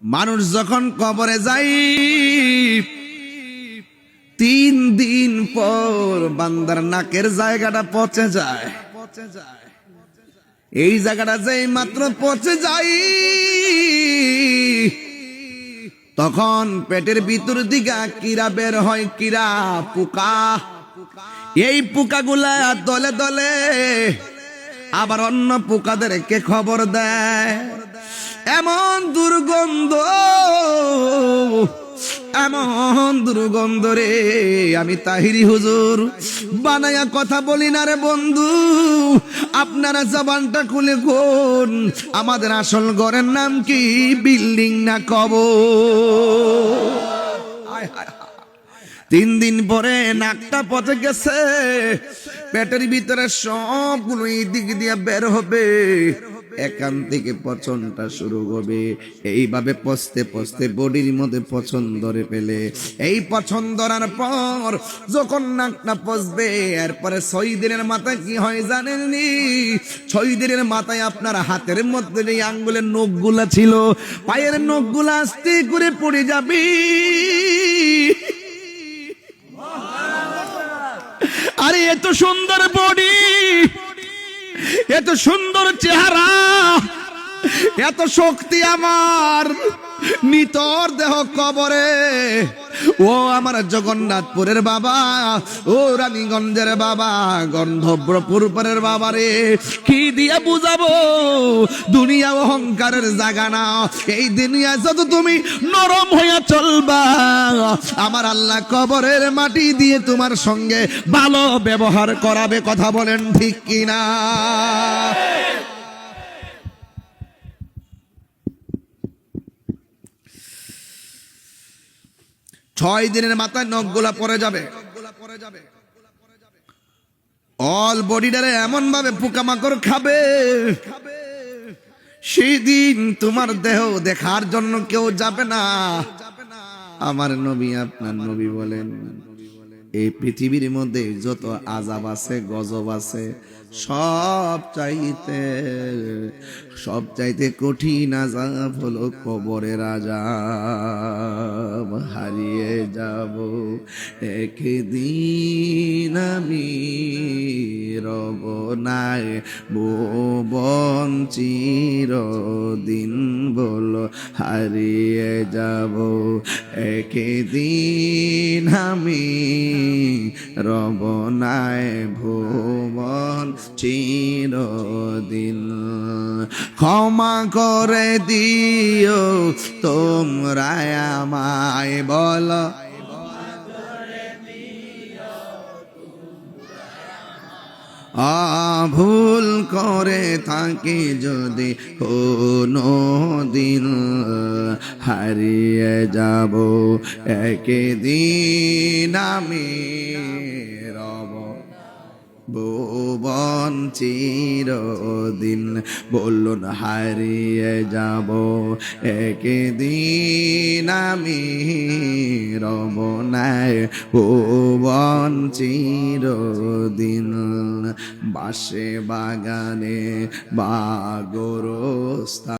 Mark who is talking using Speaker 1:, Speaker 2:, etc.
Speaker 1: মানুষ যখন কবরে যায় 3 দিন পর বান্দার নাকের জায়গাটা পচে যায়। এই জায়গাটা যেই মাত্র পচে যায় তখন পেটের ভিতর দিকে কিরা বের হয়, কিরা পোকা। এই পোকাগুলা দলে দলে আবার অন্য পোকাদেরকে খবর দেয়। এমন দুর্গন্ধ, এমন দুর্গন্ধ রে, আমি তাহিরি হুজুর বানায়া কথা বলি না রে বন্ধু। আপনারা জবানটা খুলে কোন, আমাদের আসল ঘরের নাম কি, বিল্ডিং না কবর? 3 দিন পরে নাকটা পচে গেছে, পেটের ভিতরে সবগুলো এই দিক দিয়ে বের হবে, এখান থেকে পচনটা শুরু হবে। এইভাবে পচতে পচতে বডির মধ্যে পচন ধরে ফেলে। এই পচন ধরার পর যখন নাকটা পচবে, এরপরে 6 দিনের মাথায় কি হয় জানেননি? 6 দিনের মাথায় আপনার হাতের মধ্যে যে আঙ্গুলের নখগুলা ছিল, পায়ের নখগুলা আস্তে করে পড়ে যাবে। আরে এত সুন্দর বডি, এত সুন্দর চেহারা, এত শক্তি আমার, নিতর দেহ কবরে। ও আমার জগন্নাথপুরের বাবা, ও রানীগঞ্জের বাবা, গন্ধব্রপুরের বাবা রে, কি দিয়ে বুঝাবো? দুনিয়া অহংকারের জায়গা না। এই দুনিয়া যত তুমি নরম হইয়া চলবা, আমার আল্লাহ কবরের মাটি দিয়ে তোমার সঙ্গে ভালো ব্যবহার করাবে। কথা বলেন ঠিক কিনা? 6 দিনের মাথায় নখগুলা পড়ে যাবে, অল বডিটারে এমন ভাবে পোকামাকড় খাবে, সেই দিন তোমার দেহ দেখার জন্য কেউ যাবে না। আমার নবী, আপনার নবী বলেন, এই পৃথিবীর মধ্যে যত আযাব আছে, গজব আছে, সব চাইতে কঠিন আযাব হলো কবরের আযাব। হারিয়ে যাব একদিন আমি, রব নাই ভুবন চিরদিন, বলো হারিয়ে যাব একদিন আমি, রব নাই ভুবন চিরদিন। ক্ষমা করে দিও তোমরা আমায়, বলো ভুল করে থাকি যদি কোনো দিন, হারিয়ে যাব একদিন আমি, রব ভুবন চিরদিন। বলুন হারিয়ে যাব একদিন আমি, রব নাই ভুবন চিরদিন। বাসে বাগানে বা গোরস্থানে